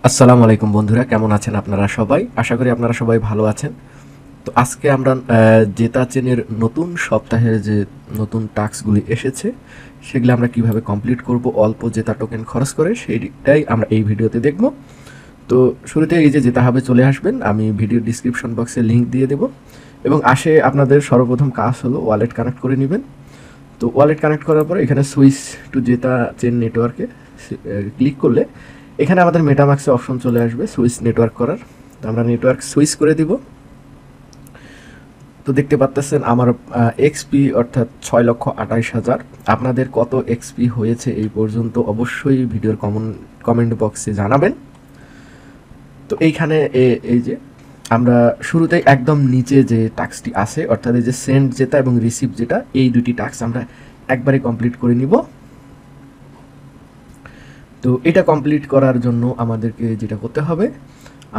আসসালামু আলাইকুম বন্ধুরা, কেমন আছেন আপনারা সবাই? আশা করি আপনারা সবাই ভালো আছেন। তো আজকে আমরা জেতা চেনের নতুন সপ্তাহের যে নতুন টাস্কগুলি এসেছে সেগুলো আমরা কিভাবে কমপ্লিট করব অল্প জেতা টোকেন খরচ করে, সেইটাই আমরা এই ভিডিওতে দেখব। তো শুরুতে এই যে জেতা হাবে চলে আসবেন, আমি ভিডিও ডিসক্রিপশন বক্সে লিঙ্ক দিয়ে দেব। এবং আপনাদের সর্বপ্রথম কাজ হলো ওয়ালেট কানেক্ট করে নেবেন। তো ওয়ালেট কানেক্ট করার পর এখানে সুইচ টু জেতা চেন নেটওয়ার্কে ক্লিক করলে এখানে আমাদের মেটামাক্সে অপশন চলে আসবে সুইচ নেটওয়ার্ক করার। তো আমরা নেটওয়ার্ক সুইচ করে দিব। তো দেখতে পাচ্ছেন আমার এক্সপি অর্থাৎ 6,28,000। আপনাদের কত এক্সপি হয়েছে এই পর্যন্ত অবশ্যই ভিডিওর কমেন্ট বক্সে জানাবেন। তো এইখানে এই যে আমরা শুরুতেই একদম নিচে যে টাস্কটি আছে অর্থাৎ এই যে সেন্ড যেটা এবং রিসিভ যেটা, এই দুটি টাস্ক আমরা একবারে কমপ্লিট করে নিব। তো এটা কমপ্লিট করার জন্য আমাদেরকে যেটা করতে হবে,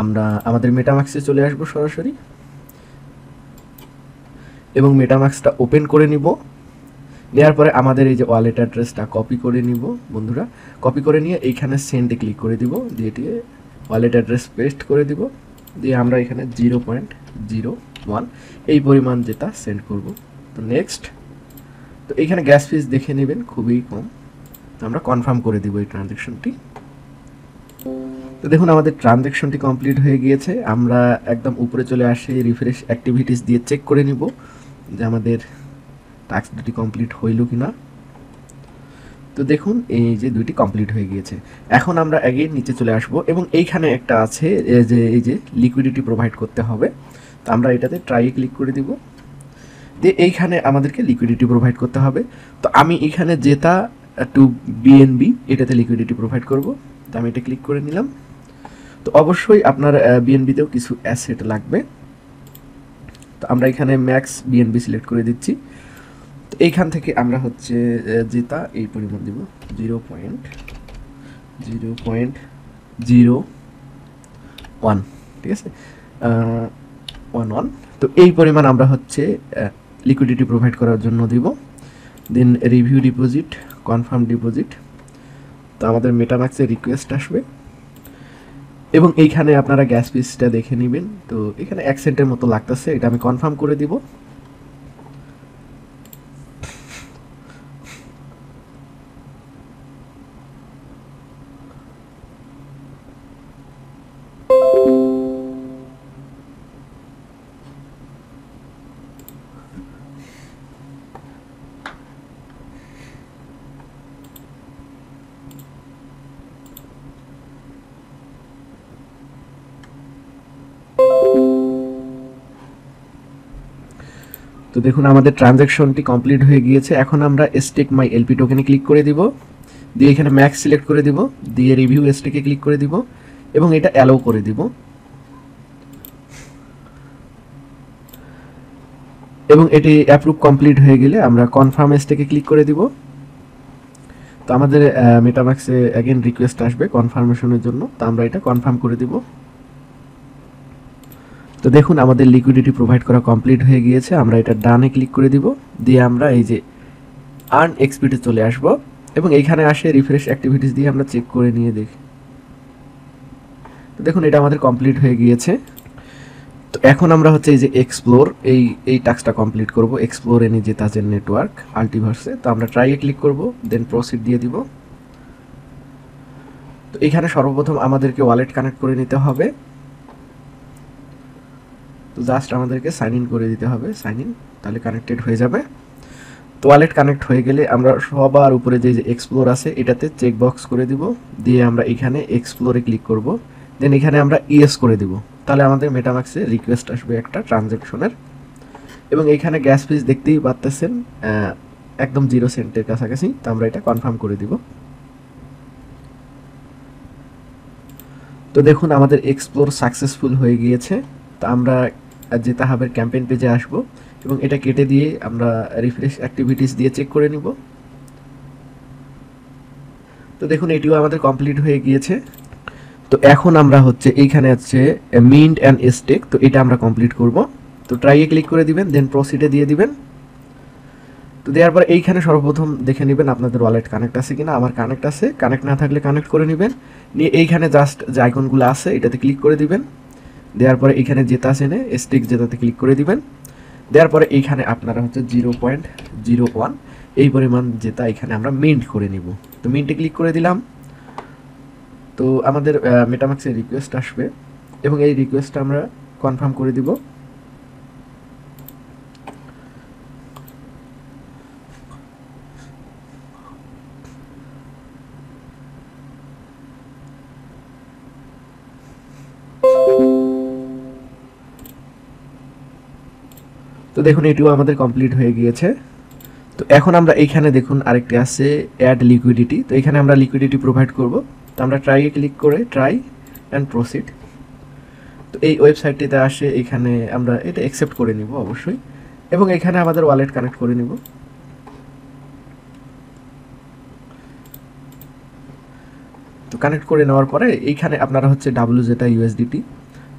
আমরা আমাদের মেটামাক্সে চলে আসব সরাসরি এবং মেটামাক্সটা ওপেন করে নিব। নেওয়ার পরে আমাদের এই যে ওয়ালেট অ্যাড্রেসটা কপি করে নিব বন্ধুরা। কপি করে নিয়ে এইখানে সেন্ডে ক্লিক করে দিব, দিয়ে ওয়ালেট অ্যাড্রেস পেস্ট করে দিব, দিয়ে আমরা এখানে 0.01 এই পরিমাণ যেটা সেন্ড করব। তো নেক্সট। তো এইখানে গ্যাস ফিস দেখে নেবেন, খুবই কম। তো আমরা কনফার্ম করে দিব এই ট্রানজ্যাকশনটি। তো দেখুন আমাদের ট্রানজ্যাকশনটি কমপ্লিট হয়ে গিয়েছে। আমরা একদম উপরে চলে আসে রিফ্রেশ অ্যাক্টিভিটিস দিয়ে চেক করে নিব যে আমাদের টাস্ক দুটি কমপ্লিট হইল কিনা। তো দেখুন এই যে দুইটি কমপ্লিট হয়ে গিয়েছে। এখন আমরা এগেইন নিচে চলে আসব এবং এইখানে একটা আছে যে এই যে লিকুইডিটি প্রোভাইড করতে হবে। তো আমরা এটাতে ট্রাই ক্লিক করে দিব, দিয়ে এইখানে আমাদেরকে লিকুইডিটি প্রোভাইড করতে হবে। তো আমি এখানে জেতা টু বিএনবি এটাতে লিকুইডিটি প্রোভাইড করব। তো আমি এটা ক্লিক করে নিলাম। তো অবশ্যই আপনার বিএনবিতেও কিছু অ্যাসেট লাগবে। তো আমরা এখানে ম্যাক্স বিএনবি সিলেক্ট করে দিচ্ছি। তো এইখান থেকে আমরা হচ্ছে জেতা এই পরিমাণ দিব 0.01, ঠিক আছে, 11। তো এই পরিমাণ আমরা হচ্ছে লিকুইডিটি প্রোভাইড করার জন্য দিব। দেন রিভিউ ডিপোজিট, কনফার্ম ডিপোজিট। তো আমাদের মেটামাক্সে রিকোয়েস্ট আসবে এবং এইখানে আপনারা গ্যাস ফিসটা দেখে নেবেন। তো এখানে 1 সেন্টের মতো লাগতেছে, এটা আমি কনফার্ম করে দিব। তো দেখুন আমাদের ট্রানজ্যাকশনটি কমপ্লিট হয়ে গিয়েছে। এখন আমরা স্টেক মাই এলপি টোকেনে ক্লিক করে দিব, দিয়ে এখানে ম্যাক্স সিলেক্ট করে দিব, দিয়ে রিভিউ স্টেকে ক্লিক করে দিব এবং এটা অ্যালাউ করে দিব। এবং এটি অ্যাপ্রুভ কমপ্লিট হয়ে গেলে আমরা কনফার্ম স্টেকে ক্লিক করে দিব। তো আমাদের মেটামাক্সে অ্যাগেন রিকোয়েস্ট আসবে কনফার্মেশনের জন্য। তো আমরা এটা কনফার্ম করে দিব। তো দেখুন আমাদের লিকুইডিটি প্রোভাইড করা কমপ্লিট হয়ে গিয়েছে। আমরা এটা ডানে ক্লিক করে দিব, দিয়ে আমরা এই যে আর্ন এক্সপিতে চলে আসব এবং এইখানে আসে রিফ্রেশ অ্যাক্টিভিটিস দিয়ে আমরা চেক করে নিয়ে দেখি। তো দেখুন এটা আমাদের কমপ্লিট হয়ে গিয়েছে। তো এখন আমরা হচ্ছে এই যে এক্সপ্লোর এই টাস্কটা কমপ্লিট করব, এক্সপ্লোর এনি জেতা চেন নেটওয়ার্ক আল্টিভার্সে। তো আমরা ট্রাইয়ে ক্লিক করব, দেন প্রসিড দিয়ে দিব। তো এখানে সর্বপ্রথম আমাদেরকে ওয়ালেট কানেক্ট করে নিতে হবে। তো জাস্ট আমাদেরকে সাইন ইন করে দিতে হবে, সাইন ইন, তাহলে কানেক্টেড হয়ে যাবে। তো ওয়ালেট কানেক্ট হয়ে গেলে আমরা সবার উপরে যে এক্সপ্লোর আছে এটাতে চেক বক্স করে দিব, দিয়ে আমরা এখানে এক্সপ্লোরে ক্লিক করব, দেন এখানে আমরা ইয়েস করে দিব। তাহলে আমাদের মেটামাক্সে রিকোয়েস্ট আসবে একটা ট্রানজ্যাকশনের। এবং এইখানে গ্যাস ফিস দেখতেই পাচ্ছেন একদম 0 সেন্টের কাছাকাছি। তো আমরা এটা কনফার্ম করে দিব। তো দেখুন আমাদের এক্সপ্লোর সাকসেসফুল হয়ে গিয়েছে। তো আমরা জেতা হাবের ক্যাম্পেইন পেজে আসব এবং এটা কেটে দিয়ে আমরা রিফ্রেশ অ্যাক্টিভিটিস দিয়ে চেক করে নিব। তো দেখুন এটিও আমাদের কমপ্লিট হয়ে গিয়েছে। তো এখন আমরা হচ্ছে এইখানে আছে মিন্ট অ্যান্ড স্টেক, তো এটা আমরা কমপ্লিট করব। তো ট্রাইয়ে ক্লিক করে দিবেন, দেন প্রসিডে দিয়ে দিবেন। তো দেওয়ার পরে এইখানে সর্বপ্রথম দেখে নেবেন আপনাদের ওয়ালেট কানেক্ট আছে কিনা। আমার কানেক্ট আছে, কানেক্ট না থাকলে কানেক্ট করে নেবেন। নিয়ে এইখানে জাস্ট যে আইকনগুলো আছে এটাতে ক্লিক করে দিবেন। দেওয়ার পরে এইখানে জেতা আছে নে স্টিক জেতাতে ক্লিক করে দিবেন। দেওয়ার পরে এইখানে আপনারা হচ্ছে 0.01 এই পরিমাণ জেতা এখানে আমরা মিন্ট করে নিব। তো মিন্টে ক্লিক করে দিলাম। তো আমাদের মেটামাক্সের রিকোয়েস্ট আসবে এবং এই রিকোয়েস্টটা আমরা কনফার্ম করে দিব। তো দেখুন এটিও আমাদের কমপ্লিট হয়ে গিয়েছে। তো এখন আমরা এইখানে দেখুন আরেকটি আছে অ্যাড লিকুইডিটি। তো এখানে আমরা লিকুইডিটি প্রোভাইড করব। তো আমরা ট্রাইয়ে ক্লিক করে ট্রাই অ্যান্ড প্রসিড। তো এই ওয়েবসাইটটিতে আসে এখানে আমরা এটা অ্যাকসেপ্ট করে নিব অবশ্যই, এবং এখানে আমাদের ওয়ালেট কানেক্ট করে নিব। তো কানেক্ট করে নেওয়ার পরে এইখানে আপনারা হচ্ছে WZeta USDT।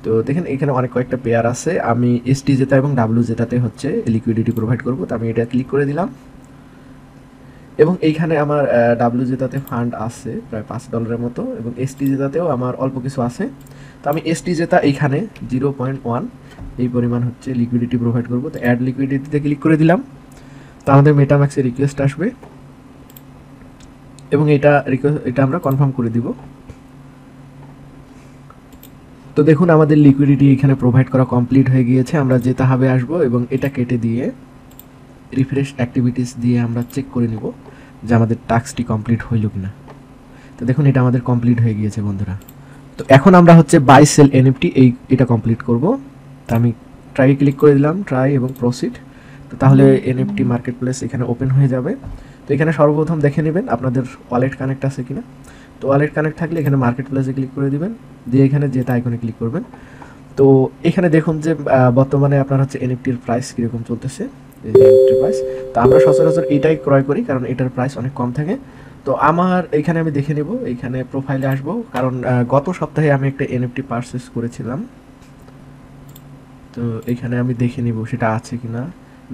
তো দেখেন এখানে অনেক কয়েকটা পেয়ার আছে। আমি ST জেতা এবং WZetaতে হচ্ছে লিকুইডিটি প্রোভাইড করব। তো আমি এটা ক্লিক করে দিলাম এবং এইখানে আমার WZetaতে ফান্ড আছে প্রায় $5 মতো এবং ST জেতাতেও আমার অল্প কিছু আছে। তো আমি ST জেতা এইখানে 0.1 এই পরিমাণ হচ্ছে লিকুইডিটি প্রোভাইড করব। তো অ্যাড লিকুইডিটিতে ক্লিক করে দিলাম। তো আমাদের মেটাম্যাক্সে রিকোয়েস্ট আসবে এবং এটা আমরা কনফার্ম করে দিব। তো দেখুন আমাদের লিকুইডিটি এখানে প্রোভাইড করা কমপ্লিট হয়ে গিয়েছে। আমরা জেতা হাবে আসব এবং এটা কেটে দিয়ে রিফ্রেশ অ্যাক্টিভিটিস দিয়ে আমরা চেক করে নিব যে আমাদের টাস্কটি কমপ্লিট হইল কিনা। তো দেখুন এটা আমাদের কমপ্লিট হয়ে গিয়েছে বন্ধুরা। তো এখন আমরা হচ্ছে বাই সেল এনএফটি এটা কমপ্লিট করব। তো আমি ট্রাই ক্লিক করে দিলাম, ট্রাই এবং প্রসিড। তো তাহলে এনএফটি মার্কেট প্লেস এখানে ওপেন হয়ে যাবে। তো এখানে সর্বপ্রথম দেখে নেবেন আপনাদের ওয়ালেট কানেক্ট আছে কিনা। তো ওয়ালেট কানেক্ট থাকলে এখানে মার্কেট প্লেসে ক্লিক করে দিবেন, দিয়ে এখানে জেতা আইকনে ক্লিক করবেন। তো এখানে দেখুন যে বর্তমানে আপনার হচ্ছে এনএফটির প্রাইস কীরকম চলতেছে, এই যে এনএফটি প্রাইস। তো আমরা সচরাচর এটাই ক্রয় করি কারণ এটার প্রাইস অনেক কম থাকে। তো আমার এখানে আমি দেখে নেব, এইখানে প্রোফাইলে আসবো কারণ গত সপ্তাহে আমি একটা এনএফটি পারচেস করেছিলাম। তো এখানে আমি দেখে নিব সেটা আছে কিনা।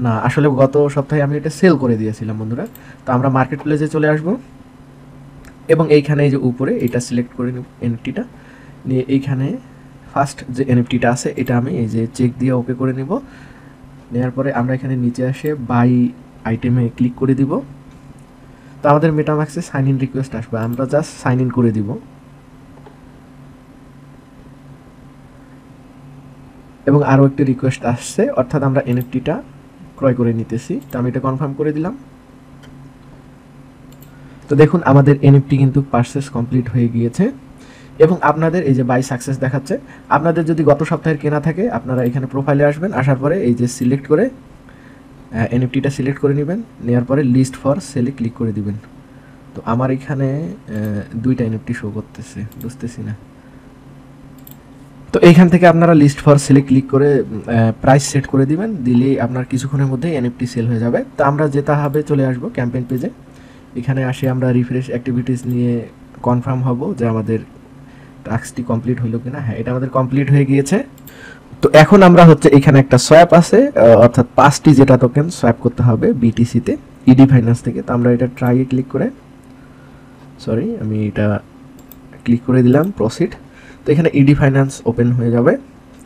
না, আসলে গত সপ্তাহে আমি এটা সেল করে দিয়েছিলাম বন্ধুরা। তো আমরা মার্কেট প্লেসে চলে আসব এবং এইখানে এই যে উপরে এটা সিলেক্ট করে নিব এনএফটিটা নিয়ে এইখানে ফার্স্ট যে এনএফটিটা আছে এটা আমি এই যে চেক দিয়ে ওকে করে নিব। নেওয়ার পরে আমরা এখানে নিচে আসে বাই আইটেমে ক্লিক করে দিব। তো আমাদের মেটাম্যাক্সে সাইন ইন রিকোয়েস্ট আসবে, আমরা জাস্ট সাইন ইন করে দিব এবং আরও একটি রিকোয়েস্ট আসছে, অর্থাৎ আমরা এনএফটিটা ক্রয় করে নিতেছি। তো আমি এটা কনফার্ম করে দিলাম। তো দেখুন আমাদের এনএফটি কিন্তু পারচেস কমপ্লিট হয়ে গিয়েছে এবং আপনাদের এই যে বাই সাকসেস দেখাচ্ছে। আপনাদের যদি গত সপ্তাহের কেনা থাকে আপনারা এখানে প্রোফাইলে আসবেন, আসার পরে এই যে সিলেক্ট করে এনএফটিটা সিলেক্ট করে নেবেন, নেওয়ার পরে লিস্ট ফর সেলে ক্লিক করে দিবেন। তো আমার এখানে দুইটা এনএফটি শো করতেছে, বুঝতেছি না। তো এইখান থেকে আপনারা লিস্ট ফর সেলে ক্লিক করে প্রাইস সেট করে দিবেন, দিলেই আপনার কিছুক্ষণের মধ্যে এনএফটি সেল হয়ে যাবে। তো আমরা যেটা হবে চলে আসবো ক্যাম্পেইন পেজে। এখানে আসে আমরা রিফ্রেশ অ্যাক্টিভিটিস নিয়ে কনফার্ম হব যে আমাদের টাস্কটি কমপ্লিট হলো কিনা। হ্যাঁ, এটা আমাদের কমপ্লিট হয়ে গিয়েছে। তো এখন আমরা হচ্ছে এখানে একটা সোয়াপ আছে, অর্থাৎ 5টি যেটা টোকেন সোয়াপ করতে হবে বিটিসিতে ইডি ফাইন্যান্স থেকে। তো আমরা এটা ট্রাইয়ে ক্লিক করে আমি এটা ক্লিক করে দিলাম প্রসিড। তো এখানে ইডি ফাইন্যান্স ওপেন হয়ে যাবে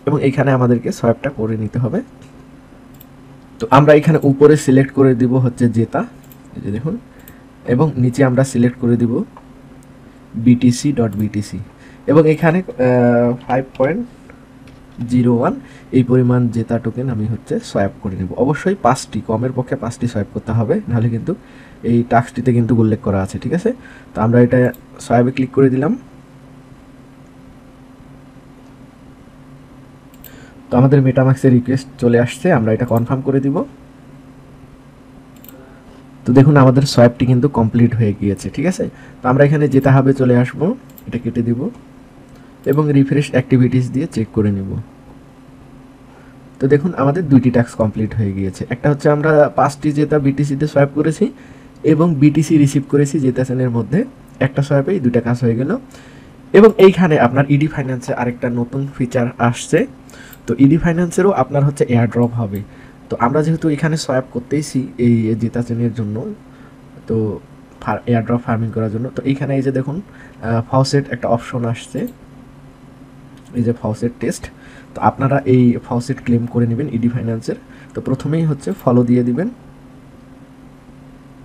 এবং এখানে আমাদেরকে সোয়াপটা করে নিতে হবে। তো আমরা এখানে উপরে সিলেক্ট করে দিব হচ্ছে জেতা, এই যে দেখুন, এবং নিচে আমরা সিলেক্ট করে দিব BTC.BTC এবং এখানে 5.01 এই পরিমাণ জেতা টোকেন আমি হচ্ছে সোয়াপ করে নেব। অবশ্যই 5টি, কমের পক্ষে 5টি সোয়াপ করতে হবে, নাহলে কিন্তু এই টাস্কটিতে কিন্তু উল্লেখ করা আছে, ঠিক আছে। তো আমরা এটা সোয়াপে ক্লিক করে দিলাম। তো আমাদের মেটাম্যাক্সের রিকোয়েস্ট চলে আসছে, আমরা এটা কনফার্ম করে দিব। তো দেখুন আমাদের সোয়াপটি কিন্তু কমপ্লিট হয়ে গিয়েছে, ঠিক আছে। তো আমরা এখানে যেতে হবে চলে আসব, এটা কেটে দিব এবং রিফ্রেশ অ্যাক্টিভিটিস দিয়ে চেক করে নিব। তো দেখুন আমাদের দুইটি টাস্ক কমপ্লিট হয়ে গিয়েছে। একটা হচ্ছে আমরা 5টি জেতা বিটিসিতে সোয়াপ করেছি এবং বিটিসি রিসিভ করেছি জেতা চেনের মধ্যে। একটা সোয়াপেই দুইটা কাজ হয়ে গেল। এবং এইখানে আপনার ইডি ফাইন্যান্সে আরেকটা নতুন ফিচার আসছে। তো ইডি ফাইন্যান্সেরও আপনার হচ্ছে এয়ার ড্রপ হবে। তো আমরা যেহেতু এখানে সোয়াপ করতেইছি এই জেতা চেনের জন্য, তো এয়ারড্রপ ফার্মিং করার জন্য, তো এইখানে এই যে দেখুন ফাউসেট একটা অপশন আসছে, এই যে ফাউসেট টেস্ট। তো আপনারা এই ফাউসেট ক্লেম করে নেবেন ইডি ফাইন্যান্সের। তো প্রথমেই হচ্ছে ফলো দিয়ে দিবেন।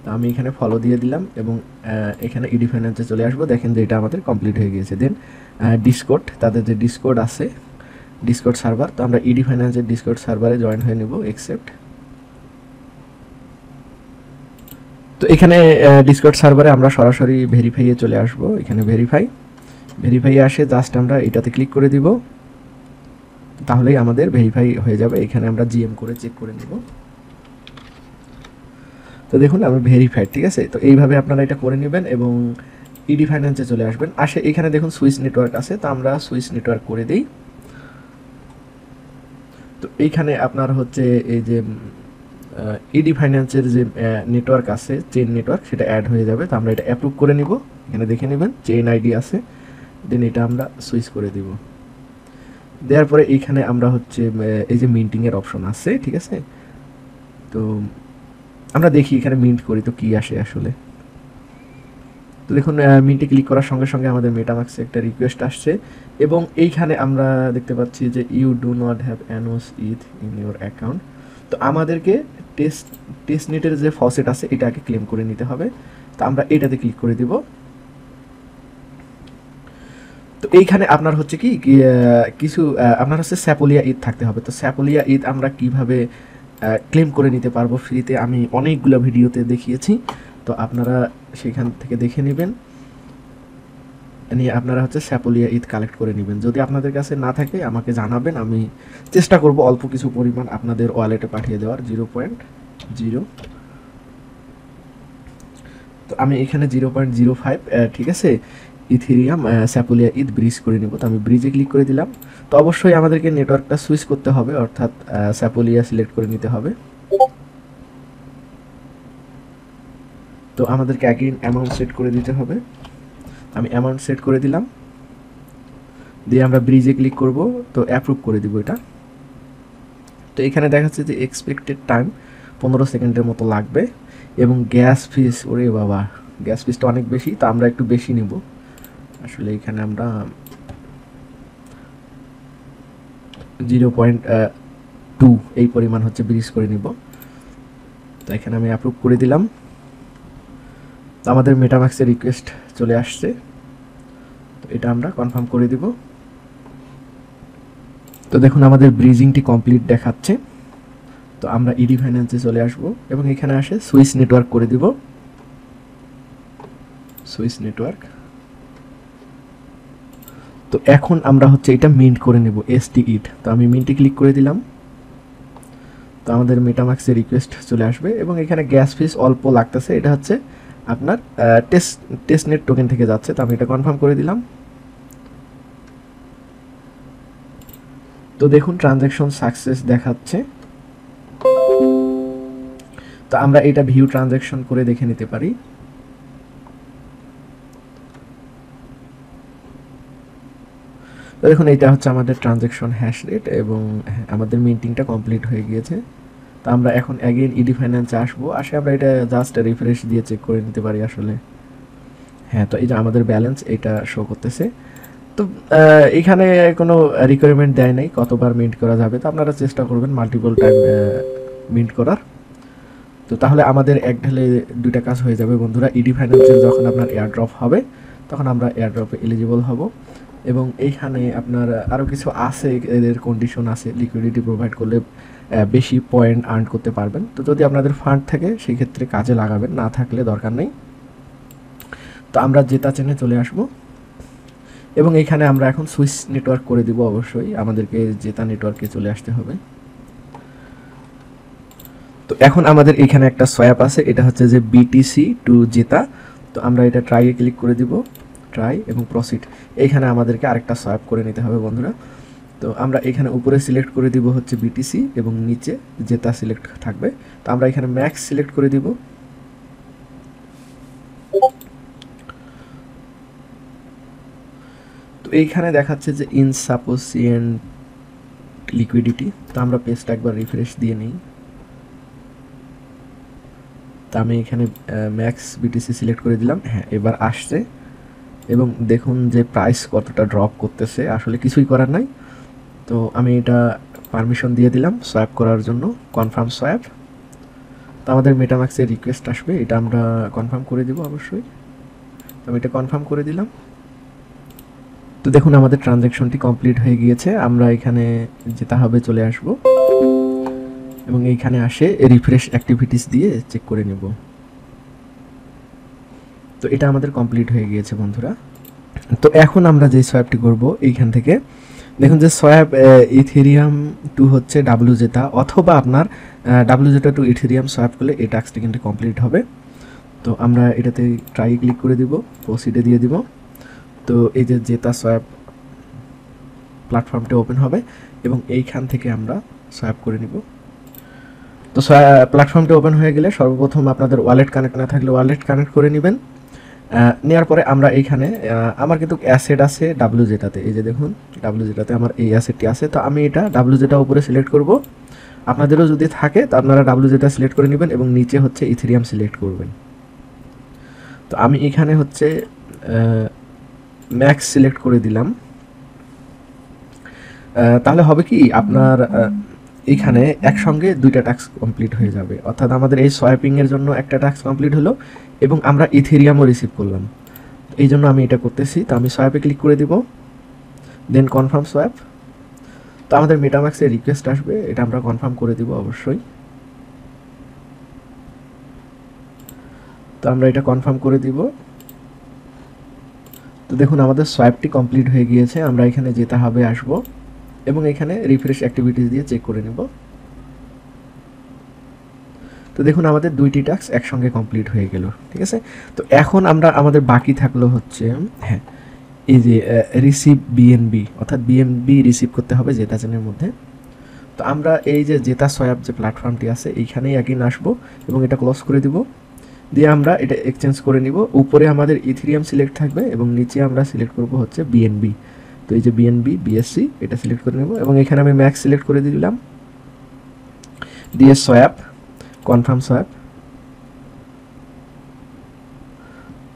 তো আমি এখানে ফলো দিয়ে দিলাম এবং এখানে ইডি ফাইন্যান্সে চলে আসবো। দেখেন যে এটা আমাদের কমপ্লিট হয়ে গিয়েছে। দেন ডিসকর্ড, তাদের যে ডিসকর্ড আছে, ডিসকর্ড সার্ভার, তো আমরা ইডি ফাইন্যান্সের ডিসকর্ড সার্ভারে জয়েন হয়ে নেব, অ্যাকসেপ্ট। তো এখানে ডিসকর্ড সার্ভারে আমরা সরাসরি ভেরিফাইয়ে চলে আসবো। এখানে ভেরিফাই আসে, জাস্ট আমরা এটাতে ক্লিক করে দিব, তাহলেই আমাদের ভেরিফাই হয়ে যাবে। এখানে আমরা জিএম করে চেক করে নেব। তো দেখুন আমি ভেরিফাইড, ঠিক আছে। তো এইভাবে আপনারা এটা করে নেবেন এবং ইডি ফাইন্যান্সে চলে আসবেন। এখানে দেখুন সুইস নেটওয়ার্ক আছে, তো আমরা সুইস নেটওয়ার্ক করে দিই। তো এইখানে আপনার হচ্ছে এই যে ইডি ফাইন্যান্সের যে নেটওয়ার্ক আছে, চেইন নেটওয়ার্ক, সেটা অ্যাড হয়ে যাবে। তো আমরা এটা অ্যাপ্রুভ করে নিব। এখানে দেখে নেবেন চেইন আইডি আছে, দেন এটা আমরা সুইচ করে দিব। দেওয়ার পরে এইখানে আমরা হচ্ছে এই যে মিন্টিংয়ের অপশন আছে, ঠিক আছে। তো আমরা দেখি এখানে মিন্ট করি তো কি আসে আসলে। তো দেখুন মিন্টে ক্লিক করার সঙ্গে সঙ্গে আমাদের মেটামাক্সে একটা রিকোয়েস্ট আসছে এবং এইখানে আমরা দেখতে পাচ্ছি যে you do not have enough ETH in your account. তো আমাদেরকে টেস্টনেটের যে ফসেট আছে এটাকে ক্লেম করে নিতে হবে। তো আমরা এটাতে ক্লিক করে দিব। তো এইখানে আপনার হচ্ছে কি কিছু আপনার হচ্ছে স্যাপোলিয়া ঈদ থাকতে হবে। তো স্যাপোলিয়া ঈদ আমরা কিভাবে ক্লেম করে নিতে পারবো ফ্রিতে, আমি অনেকগুলো ভিডিওতে দেখিয়েছি। তো আপনারা সেখান থেকে দেখে নেবেন, নিয়ে আপনারা হচ্ছে স্যাপোলিয়া ঈদ কালেক্ট করে নেবেন। যদি আপনাদের কাছে না থাকে আমাকে জানাবেন, আমি চেষ্টা করব অল্প কিছু পরিমাণ আপনাদের ওয়ালেটে পাঠিয়ে দেওয়ার। 0.0, তো আমি এখানে 0.05, ঠিক আছে, ইথেরিয়াম স্যাপোলিয়া ঈদ ব্রিজ করে নেব। তো আমি ব্রিজে ক্লিক করে দিলাম। তো অবশ্যই আমাদেরকে নেটওয়ার্কটা সুইচ করতে হবে, অর্থাৎ স্যাপোলিয়া সিলেক্ট করে নিতে হবে। তো আমাদেরকে অ্যাগেইন অ্যামাউন্ট সেট করে দিতে হবে। আমি অ্যামাউন্ট সেট করে দিলাম, দিয়ে আমরা ব্রিজে ক্লিক করব। তো অ্যাপ্রুভ করে দিব এটা। তো এখানে দেখাচ্ছে যে এক্সপেক্টেড টাইম 15 সেকেন্ডের মতো লাগবে এবং গ্যাস ফিস, ওরে বাবা গ্যাস ফিসটা অনেক বেশি, তো আমরা একটু বেশি নিব। আসলে এখানে আমরা 0.2 এই পরিমাণ হচ্ছে ব্রিজ করে নিব। তো এখানে আমি অ্যাপ্রুভ করে দিলাম। তো আমাদের মেটামাক্সের রিকোয়েস্ট চলে আসছে, তো এটা আমরা কনফার্ম করে দিব। তো দেখুন আমাদের ব্রিজিংটি কমপ্লিট দেখাচ্ছে। তো আমরা ইডি ফাইন্যান্সে চলে আসব এবং এখানে আসে সুইচ নেটওয়ার্ক করে দিব, সুইচ নেটওয়ার্ক। তো এখন আমরা হচ্ছে এটা মিন্ট করে নেব, এসটি ইট। তো আমি মিন্টে ক্লিক করে দিলাম। তো আমাদের মেটামাক্সের রিকোয়েস্ট চলে আসবে এবং এখানে গ্যাস ফিস অল্প লাগতেছে, এটা হচ্ছে আপনার টেস্টনেট টোকেন থেকে যাচ্ছে। তো আমি এটা কনফার্ম করে দিলাম। তো দেখুন ট্রানজ্যাকশন সাকসেস দেখাচ্ছে। তো আমরা এটা ভিউ ট্রানজ্যাকশন করে দেখে নিতে পারি। তো দেখুন এটা হচ্ছে আমাদের ট্রানজ্যাকশন হ্যাশ রেট এবং আমাদের মিন্টিংটা কমপ্লিট হয়ে গিয়েছে। তো আমরা এখন অ্যাগেইন ইডি ফাইন্যান্সে আসবো, আমরা এটা জাস্ট রিফ্রেশ দিয়ে চেক করে নিতে পারি আসলে। হ্যাঁ, তো এই যে আমাদের ব্যালেন্স এটা শো করতেছে। তো এখানে কোনো রিকোয়ারমেন্ট দেয় নাই কতবার মিন্ট করা যাবে। তো আপনারা চেষ্টা করবেন মাল্টিপল টাইম মিন্ট করার। তো তাহলে আমাদের এক ঢেলে দুইটা কাজ হয়ে যাবে বন্ধুরা। ইডি ফাইন্যান্সের যখন আপনার এয়ারড্রপ হবে তখন আমরা এয়ারড্রপে এলিজিবল হব এবং এইখানে আপনার আরও কিছু আছে, এদের কন্ডিশন আছে, লিকুইডিটি প্রোভাইড করলে বেশি পয়েন্ট আর্ন করতে পারবেন। তো যদি আপনাদের ফান্ড থাকে সেই ক্ষেত্রে কাজে লাগাবেন, না থাকলে দরকার নেই। তো আমরা জেতা চেনে চলে আসব এবং এইখানে আমরা এখন সুইচ নেটওয়ার্ক করে দিব। অবশ্যই আমাদেরকে জেতা নেটওয়ার্কে চলে আসতে হবে। তো এখন আমাদের এখানে একটা সোয়াপ আছে, এটা হচ্ছে যে বিটিসি টু জেতা। তো আমরা এটা ট্রাইয়ে ক্লিক করে দিব, ট্রাই এবং প্রসিড। এইখানে আমাদেরকে আরেকটা সোয়াপ করে নিতে হবে বন্ধুরা। তো আমরা এখানে উপরে সিলেক্ট করে দিব হচ্ছে বিটিসি এবং নিচে জেতা সিলেক্ট থাকবে। তো আমরা এখানে ম্যাক্স সিলেক্ট করে দিব। তো এইখানে দেখাচ্ছে যে ইনসাফিসিয়েন্ট লিকুইডিটি। তো আমরা পেজটা একবার রিফ্রেশ দিয়ে নিই। তো আমি এখানে ম্যাক্স বিটিসি সিলেক্ট করে দিলাম। হ্যাঁ, এবার আসছে এবং দেখুন যে প্রাইস কতটা ড্রপ করতেছে, আসলে কিছুই করার নাই। তো আমি এটা পারমিশন দিয়ে দিলাম সোয়াপ করার জন্য, কনফার্ম সোয়াপ। তো আমাদের মেটামাক্সের রিকোয়েস্ট আসবে, এটা আমরা কনফার্ম করে দিব অবশ্যই। তো আমি এটা কনফার্ম করে দিলাম। তো দেখুন আমাদের ট্রানজ্যাকশনটি কমপ্লিট হয়ে গিয়েছে। আমরা এখানে যেতে হবে, চলে আসব এবং এইখানে আসে রিফ্রেশ অ্যাক্টিভিটিস দিয়ে চেক করে নেব। তো এটা আমাদের কমপ্লিট হয়ে গিয়েছে বন্ধুরা। তো এখন আমরা যে সোয়াপটি করব এইখান থেকে দেখুন যে সোয়াপ ইথেরিয়াম টু হচ্ছে ডাব্লু জেটা, অথবা আপনার ডাব্লু জেটা টু ইথেরিয়াম সোয়াপ করলে এই টাস্কটি কিন্তু কমপ্লিট হবে। তো আমরা এটাতে ট্রাই ক্লিক করে দিব, প্রসিডে দিয়ে দিব। তো এই যে জেতা সোয়াপ প্ল্যাটফর্মটা ওপেন হবে এবং এইখান থেকে আমরা সোয়াপ করে নিব। তো প্ল্যাটফর্মটা ওপেন হয়ে গেলে সর্বপ্রথম আপনাদের ওয়ালেট কানেক্ট না থাকলে ওয়ালেট কানেক্ট করে নেবেন। নেওয়ার পরে আমরা এইখানে আমার কিন্তু অ্যাসেট আছে ডাব্লু জেটাতে, এই যে দেখুন ডাব্লু জেটাতে আমার এই অ্যাসেটটি আছে। তো আমি এটা ডাব্লু জেটা উপরে সিলেক্ট করব। আপনাদেরও যদি থাকে তো আপনারা ডাব্লু জেটা সিলেক্ট করে নেবেন এবং নিচে হচ্ছে ইথেরিয়াম সিলেক্ট করবেন। তো আমি এখানে হচ্ছে ম্যাক্স সিলেক্ট করে দিলাম। তাহলে হবে কি আপনার এইখানে একসঙ্গে দুইটা টাস্ক কমপ্লিট হয়ে যাবে, অর্থাৎ আমাদের এই সোয়াইপিংয়ের জন্য একটা টাস্ক কমপ্লিট হলো এবং আমরা ইথেরিয়ামও রিসিভ করলাম। এই জন্য আমি এটা করতেছি। তো আমি সোয়াপে ক্লিক করে দিব, দেন কনফার্ম সোয়াপ। তো আমাদের মেটামাক্সের রিকোয়েস্ট আসবে, এটা আমরা কনফার্ম করে দিব অবশ্যই। তো আমরা এটা কনফার্ম করে দিব। তো দেখুন আমাদের সোয়াপটি কমপ্লিট হয়ে গিয়েছে। আমরা এখানে যেতে হবে, আসবো এবং এখানে রিফ্রেশ অ্যাক্টিভিটিস দিয়ে চেক করে নেব। তো দেখুন আমাদের দুইটি টাস্ক একসঙ্গে কমপ্লিট হয়ে গেল, ঠিক আছে। তো এখন আমরা আমাদের বাকি থাকলো হচ্ছে হ্যাঁ এই যে রিসিভ বিএনবি, অর্থাৎ বিএনবি রিসিভ করতে হবে জেতা চেনের মধ্যে। তো আমরা এই যে জেতা সোয়াপ যে প্ল্যাটফর্মটি আছে এইখানেই একদিন আসবো এবং এটা ক্লোজ করে দিব, দিয়ে আমরা এটা এক্সচেঞ্জ করে নিব। উপরে আমাদের ইথেরিয়াম সিলেক্ট থাকবে এবং নিচে আমরা সিলেক্ট করব হচ্ছে বিএনবি। তো এই যে বিএনবি বিএসসি এটা সিলেক্ট করে নেব এবং এখানে আমি ম্যাক্স সিলেক্ট করে দিলাম, দিয়ে সোয়াপ কনফার্ম সোয়াপ।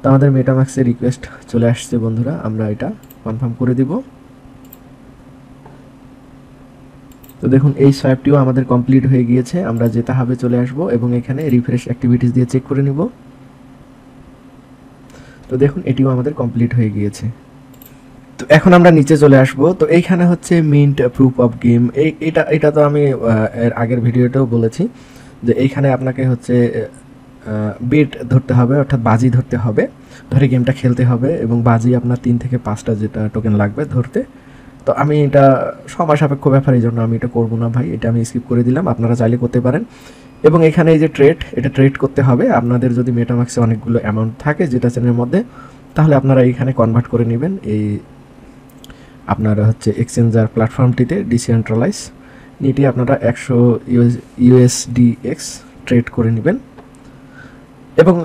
তো আমাদের মেটামাক্সের রিকোয়েস্ট চলে আসছে বন্ধুরা, আমরা এটা কনফার্ম করে দিব। তো দেখুন এই সোয়াপটিও আমাদের কমপ্লিট হয়ে গিয়েছে। আমরা যেতে হবে, চলে আসব এবং এখানে রিফ্রেশ অ্যাক্টিভিটিস দিয়ে চেক করে নিব। তো দেখুন এটিও আমাদের কমপ্লিট হয়ে গিয়েছে। তো এখন আমরা নিচে চলে আসব। তো এইখানে হচ্ছে মিন্ট প্রুফ অফ গেম, এটা তো আমি এর আগের ভিডিওতেও বলেছি যে এইখানে আপনাকে হচ্ছে বেট ধরতে হবে, অর্থাৎ বাজি ধরতে হবে, ধরে গেমটা খেলতে হবে এবং বাজি আপনার 3 থেকে 5টা যেটা টোকেন লাগবে ধরতে। তো আমি এটা সময় সাপেক্ষ ব্যাপার, এই জন্য আমি এটা করবো না ভাই, এটা আমি স্কিপ করে দিলাম, আপনারা চাইলে করতে পারেন। এবং এখানে এই যে ট্রেড, এটা ট্রেড করতে হবে। আপনাদের যদি মেটামাক্সে অনেকগুলো অ্যামাউন্ট থাকে যেটা চেনের মধ্যে, তাহলে আপনারা এইখানে কনভার্ট করে নেবেন এই আপনারা হচ্ছে এক্সচেঞ্জার প্ল্যাটফর্মটিতে ডিসেন্ট্রালাইজ এটি আপনারা 100 USDX ট্রেড করে নেবেন। এবং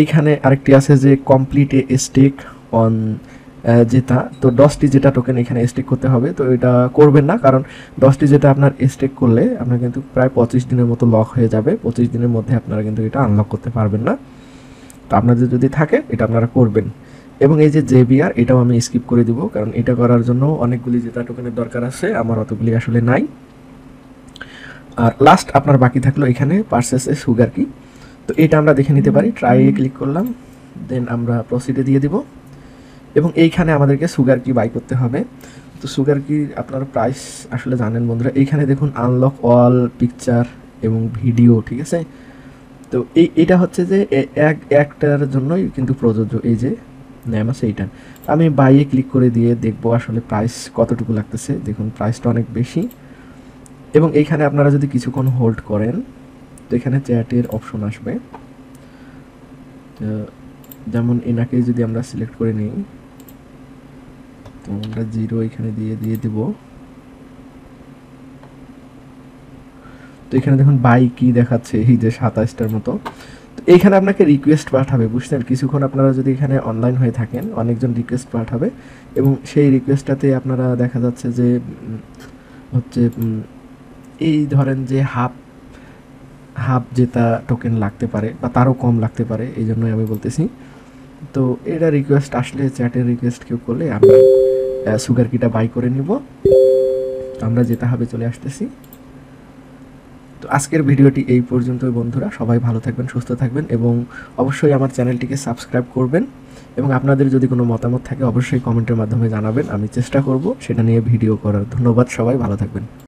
এইখানে আরেকটি আছে যে কমপ্লিট এ স্টেক অন জেতা। তো 10টি জেটা টোকেন এখানে স্টেক করতে হবে। তো এটা করবেন না, কারণ 10টি জেটা আপনার স্টেক করলে আপনার কিন্তু প্রায় 25 দিনের মতো লক হয়ে যাবে। 25 দিনের মধ্যে আপনারা কিন্তু এটা আনলক করতে পারবেন না। তো আপনাদের যদি থাকে এটা আপনারা করবেন। এবং এই যে জেবিআর, এটাও আমি স্কিপ করে দিব, কারণ এটা করার জন্য অনেকগুলি জেতা টোকেনের দরকার আছে, আমার অতগুলি আসলে নাই। আর লাস্ট আপনার বাকি থাকলো এখানে পারচেসে সুগার কি। তো এটা আমরা দেখে নিতে পারি, ট্রাই ক্লিক করলাম, দেন আমরা প্রসিডে দিয়ে দিব এবং এইখানে আমাদেরকে সুগার কি বাই করতে হবে। তো সুগার কি আপনার প্রাইস আসলে জানেন বন্ধুরা, এইখানে দেখুন আনলক অল পিকচার এবং ভিডিও, ঠিক আছে। তো এইটা হচ্ছে যে একটার জন্যই কিন্তু প্রযোজ্য, এই যে নেম আছে এইটা। আমি বাইয়ে ক্লিক করে দিয়ে দেখবো আসলে প্রাইস কতটুকু লাগতেছে। দেখুন প্রাইসটা অনেক বেশি। এবং এইখানে আপনারা যদি কিছুক্ষণ হোল্ড করেন তো এখানে চ্যাটের অপশন আসবে। তো যেমন এনাকে যদি আমরা সিলেক্ট করে নিই, তো আমরা 0 এখানে দিয়ে দেব। তো এখানে দেখুন বাই কি দেখাচ্ছে, এই যে 27টার মতো। তো এইখানে আপনাকে রিকোয়েস্ট পাঠাবে, বুঝছেন। কিছুক্ষণ আপনারা যদি এখানে অনলাইন হয়ে থাকেন, অনেকজন রিকোয়েস্ট পাঠাবে এবং সেই রিকোয়েস্টটাতে আপনারা দেখা যাচ্ছে যে হচ্ছে এই ধরেন যে হাফ হাফ জেতা টোকেন লাগতে পারে বা তারও কম লাগতে পারে, এই জন্যই আমি বলতেছি। তো এটা রিকোয়েস্ট আসলে, চ্যাটের রিকোয়েস্ট কেউ করলে আমি সুগার কিটা বাই করে নিব। আমরা জেতা হবে চলে আসতেছি। তো আজকের ভিডিওটি এই পর্যন্তই বন্ধুরা, সবাই ভালো থাকবেন, সুস্থ থাকবেন এবং অবশ্যই আমার চ্যানেলটিকে সাবস্ক্রাইব করবেন এবং আপনাদের যদি কোনো মতামত থাকে অবশ্যই কমেন্টের মাধ্যমে জানাবেন, আমি চেষ্টা করব সেটা নিয়ে ভিডিও করার। ধন্যবাদ, সবাই ভালো থাকবেন।